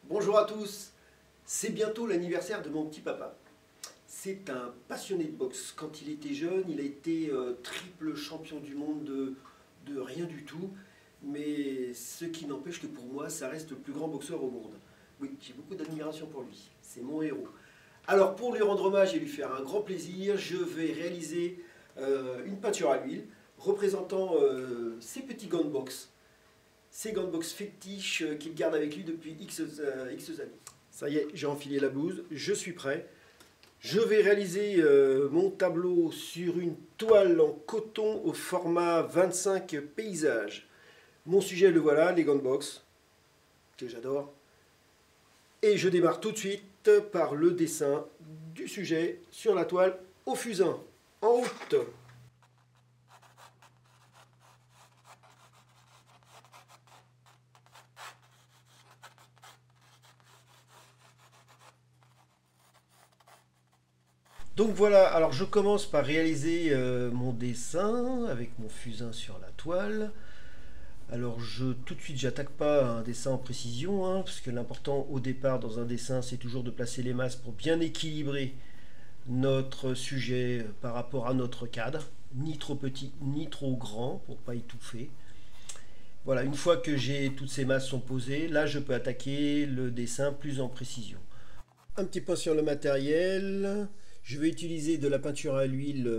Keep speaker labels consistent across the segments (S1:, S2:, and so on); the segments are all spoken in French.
S1: Bonjour à tous, c'est bientôt l'anniversaire de mon petit papa. C'est un passionné de boxe. Quand il était jeune, il a été triple champion du monde de rien du tout. Mais ce qui n'empêche que pour moi, ça reste le plus grand boxeur au monde. Oui, j'ai beaucoup d'admiration pour lui. C'est mon héros. Alors pour lui rendre hommage et lui faire un grand plaisir, je vais réaliser une peinture à l'huile représentant ses petits gants de boxe. Ces gants de boxe fétiches qu'il garde avec lui depuis X années. Ça y est, j'ai enfilé la blouse, je suis prêt. Je vais réaliser mon tableau sur une toile en coton au format 25 paysages. Mon sujet, le voilà, les gants de boxe, que j'adore. Et je démarre tout de suite par le dessin du sujet sur la toile au fusain. En route! Donc voilà, alors je commence par réaliser mon dessin avec mon fusain sur la toile. Alors tout de suite j'attaque pas un dessin en précision, hein, parce que l'important au départ dans un dessin c'est toujours de placer les masses pour bien équilibrer notre sujet par rapport à notre cadre, ni trop petit ni trop grand pour pas étouffer. Voilà, une fois que j'ai toutes ces masses sont posées, là je peux attaquer le dessin plus en précision. Un petit point sur le matériel. Je vais utiliser de la peinture à l'huile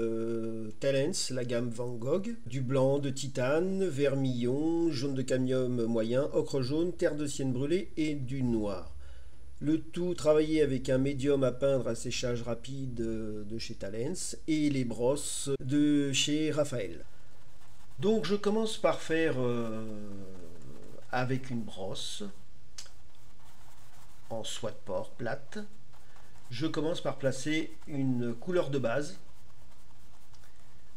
S1: Talens, la gamme Van Gogh, du blanc de titane, vermillon, jaune de cadmium moyen, ocre jaune, terre de sienne brûlée et du noir. Le tout travaillé avec un médium à peindre à séchage rapide de chez Talens et les brosses de chez Raphaël. Donc je commence par faire avec une brosse en soie de porc plate. Je commence par placer une couleur de base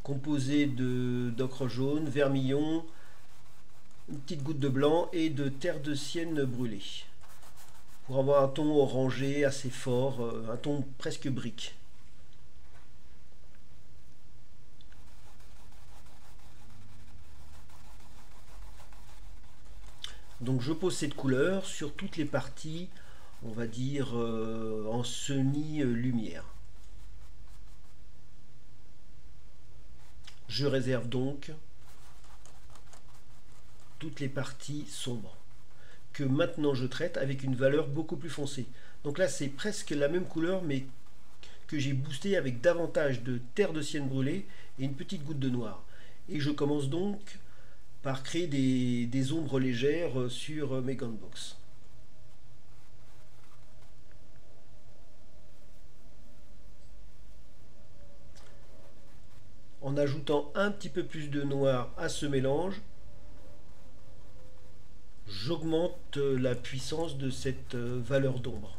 S1: composée d'ocre jaune, vermillon, une petite goutte de blanc et de terre de sienne brûlée pour avoir un ton orangé assez fort, un ton presque brique. Donc je pose cette couleur sur toutes les parties, on va dire en semi-lumière. Je réserve donc toutes les parties sombres que maintenant je traite avec une valeur beaucoup plus foncée. Donc là c'est presque la même couleur mais que j'ai boosté avec davantage de terre de sienne brûlée et une petite goutte de noir. Et je commence donc par créer des ombres légères sur mes gants de boxe. En ajoutant un petit peu plus de noir à ce mélange, j'augmente la puissance de cette valeur d'ombre.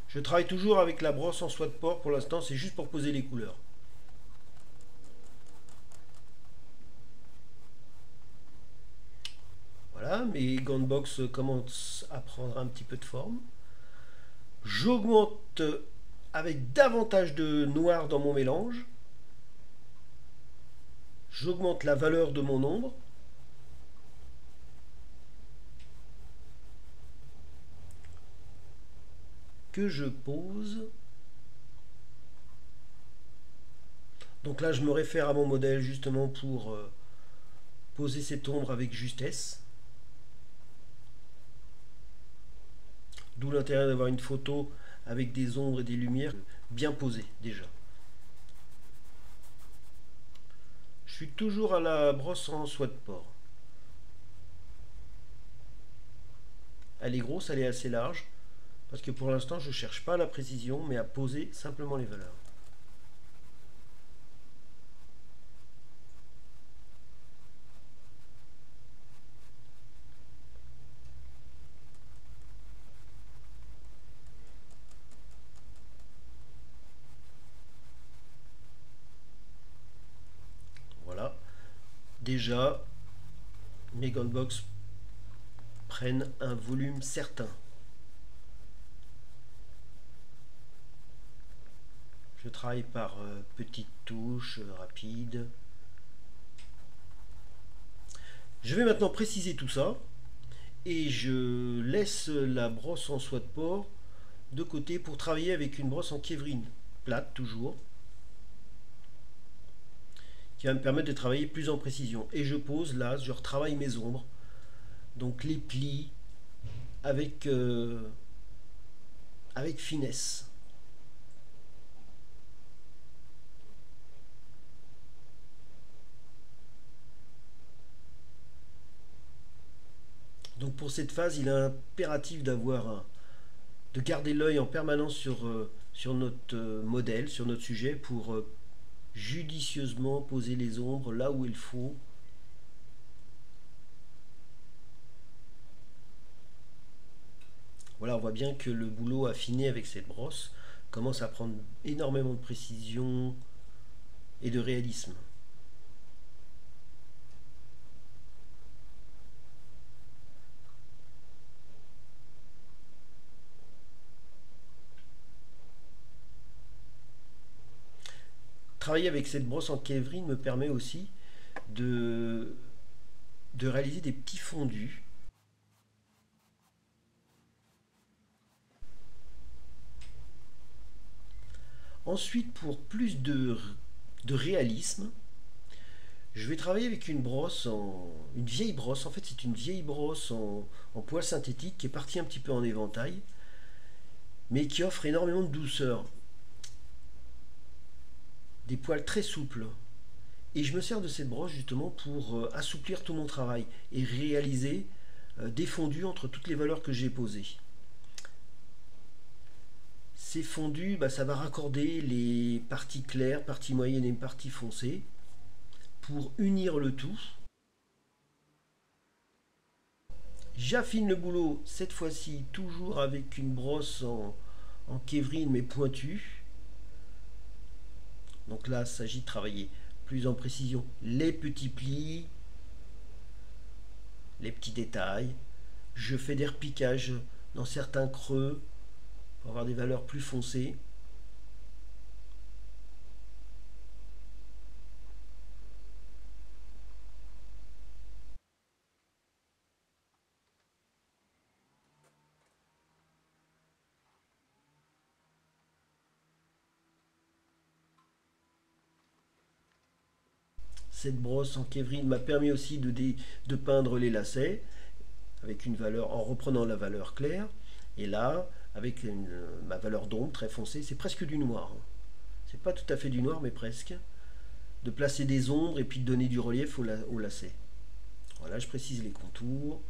S1: Je travaille toujours avec la brosse en soie de porc pour l'instant, c'est juste pour poser les couleurs. Voilà, mes gants de boxe commencent à prendre un petit peu de forme. J'augmente avec davantage de noir dans mon mélange. J'augmente la valeur de mon ombre. Que je pose. Donc là, je me réfère à mon modèle justement pour poser cette ombre avec justesse. D'où l'intérêt d'avoir une photo avec des ombres et des lumières bien posées déjà. Je suis toujours à la brosse en soie de porc. Elle est grosse, elle est assez large, parce que pour l'instant je ne cherche pas la précision, mais à poser simplement les valeurs. Voilà. Déjà, mes gants de boxe prennent un volume certain. Je travaille par petites touches rapides. Je vais maintenant préciser tout ça et je laisse la brosse en soie de porc de côté pour travailler avec une brosse en kévrine, plate toujours, qui va me permettre de travailler plus en précision. Et je pose là, je retravaille mes ombres, donc les plis avec, avec finesse. Donc pour cette phase, il est impératif de garder l'œil en permanence sur notre modèle, sur notre sujet, pour judicieusement poser les ombres là où il faut. Voilà, on voit bien que le boulot affiné avec cette brosse commence à prendre énormément de précision et de réalisme. Travailler avec cette brosse en kévrine me permet aussi de, de réaliser des petits fondus. Ensuite, pour plus de réalisme, je vais travailler avec une vieille brosse. En fait, c'est une vieille brosse en poil synthétique qui est partie un petit peu en éventail, mais qui offre énormément de douceur. Des poils très souples. Et je me sers de cette brosse justement pour assouplir tout mon travail et réaliser des fondus entre toutes les valeurs que j'ai posées. Ces fondus, bah, ça va raccorder les parties claires, parties moyennes et parties foncées pour unir le tout. J'affine le boulot, cette fois-ci toujours avec une brosse en kévrine mais pointue. Donc là, il s'agit de travailler plus en précision les petits plis, les petits détails. Je fais des repiquages dans certains creux pour avoir des valeurs plus foncées. Cette brosse en kévrine m'a permis aussi de peindre les lacets avec une valeur en reprenant la valeur claire. Et là, avec ma valeur d'ombre très foncée, c'est presque du noir. C'est pas tout à fait du noir, mais presque. De placer des ombres et puis de donner du relief au lacet. Voilà, je précise les contours.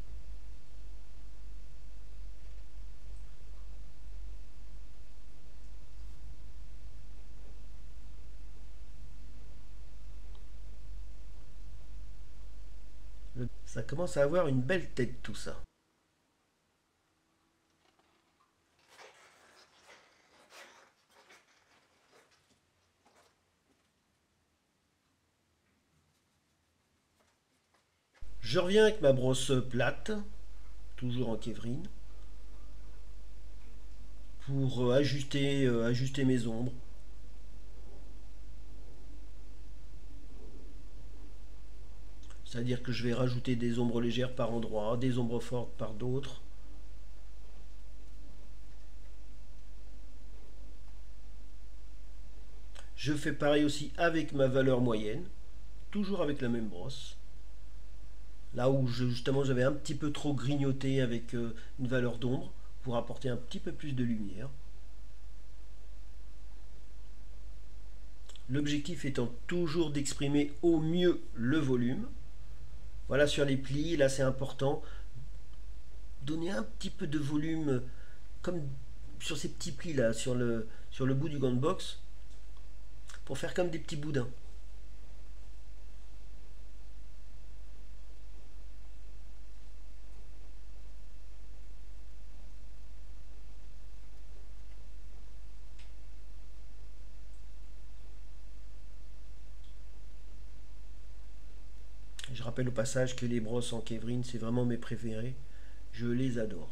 S1: Ça commence à avoir une belle tête tout ça. Je reviens avec ma brosse plate, toujours en kévrine, pour ajuster mes ombres. C'est-à-dire que je vais rajouter des ombres légères par endroits, des ombres fortes par d'autres. Je fais pareil aussi avec ma valeur moyenne, toujours avec la même brosse. Là où justement j'avais un petit peu trop grignoté avec une valeur d'ombre pour apporter un petit peu plus de lumière. L'objectif étant toujours d'exprimer au mieux le volume. Voilà, sur les plis, là c'est important. Donner un petit peu de volume, comme sur ces petits plis là, sur le bout du gant de boxe, pour faire comme des petits boudins. Je rappelle au passage que les brosses en kévrine, c'est vraiment mes préférés. Je les adore.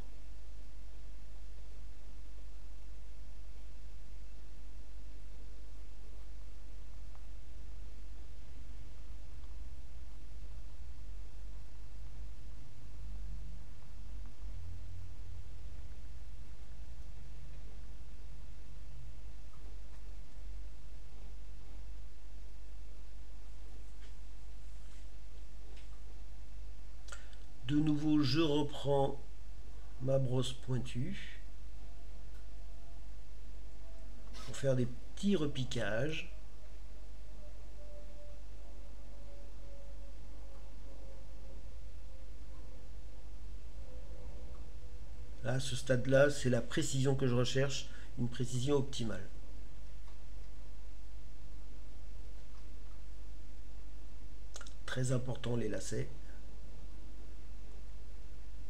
S1: De nouveau, je reprends ma brosse pointue pour faire des petits repiquages. Là, à ce stade-là, c'est la précision que je recherche, une précision optimale. Très important les lacets,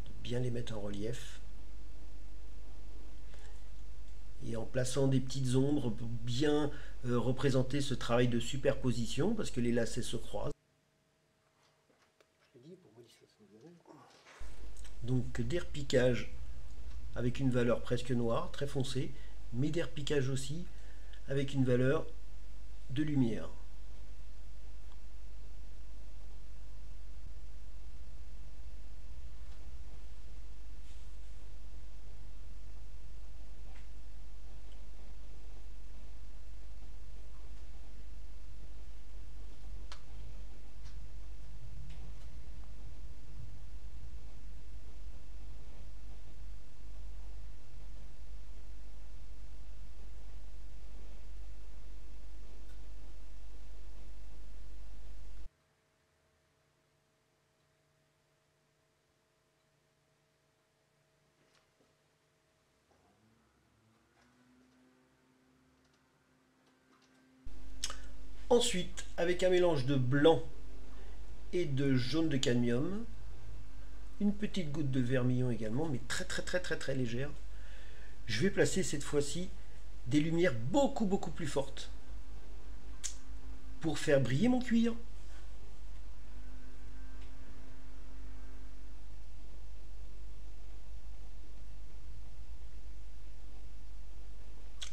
S1: de bien les mettre en relief. Et en plaçant des petites ombres pour bien représenter ce travail de superposition, parce que les lacets se croisent. Donc des repiquages avec une valeur presque noire, très foncée, mais des repiquages aussi avec une valeur de lumière. Ensuite, avec un mélange de blanc et de jaune de cadmium, une petite goutte de vermillon également, mais très légère, je vais placer cette fois-ci des lumières beaucoup plus fortes pour faire briller mon cuir.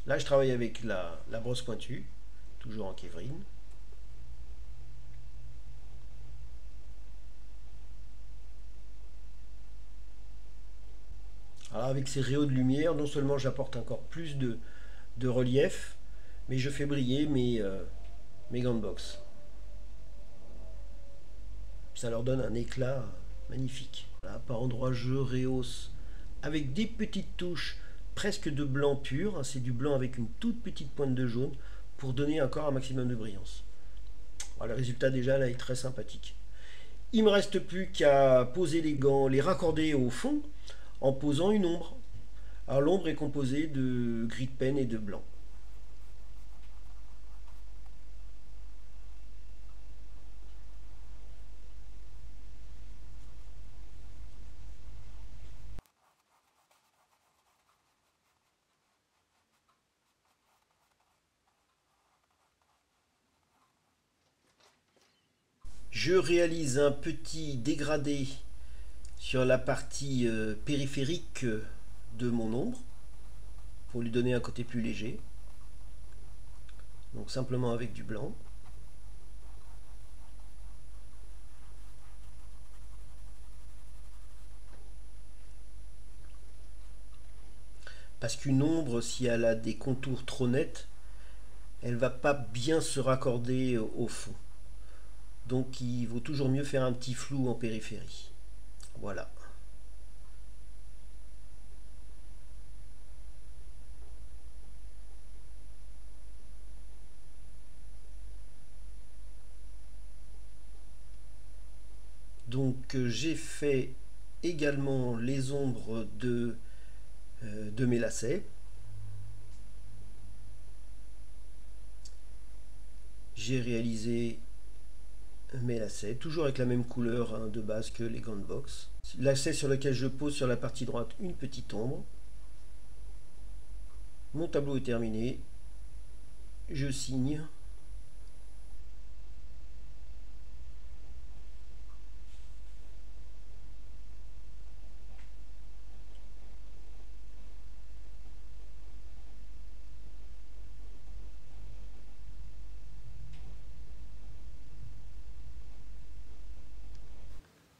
S1: Là, je travaille avec la brosse pointue, toujours en kévrine. Alors avec ces rayons de lumière, non seulement j'apporte encore plus de relief, mais je fais briller mes gants de boxe. Ça leur donne un éclat magnifique. Voilà, par endroits, je rehausse avec des petites touches presque de blanc pur. C'est du blanc avec une toute petite pointe de jaune pour donner encore un maximum de brillance. Voilà, le résultat déjà là est très sympathique. Il ne me reste plus qu'à poser les gants, les raccorder au fond en posant une ombre. Alors l'ombre est composée de gris de pen et de blanc. Je réalise un petit dégradé sur la partie périphérique de mon ombre pour lui donner un côté plus léger. Donc simplement avec du blanc. Parce qu'une ombre, si elle a des contours trop nets, elle va pas bien se raccorder au fond. Donc il vaut toujours mieux faire un petit flou en périphérie. Voilà. Donc j'ai fait également les ombres de mes lacets. J'ai réalisé mes lacets, toujours avec la même couleur hein, de base que les gants de boxe. Lacet sur lequel je pose sur la partie droite une petite ombre. Mon tableau est terminé. Je signe.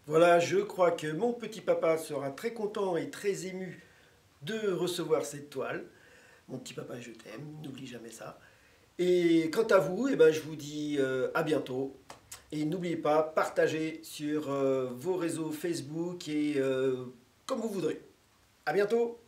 S1: Voilà, je crois que mon petit papa sera très content et très ému de recevoir cette toile. Mon petit papa, je t'aime, n'oublie jamais ça. Et quant à vous, eh ben, je vous dis à bientôt Et n'oubliez pas, partagez sur vos réseaux Facebook et comme vous voudrez. À bientôt!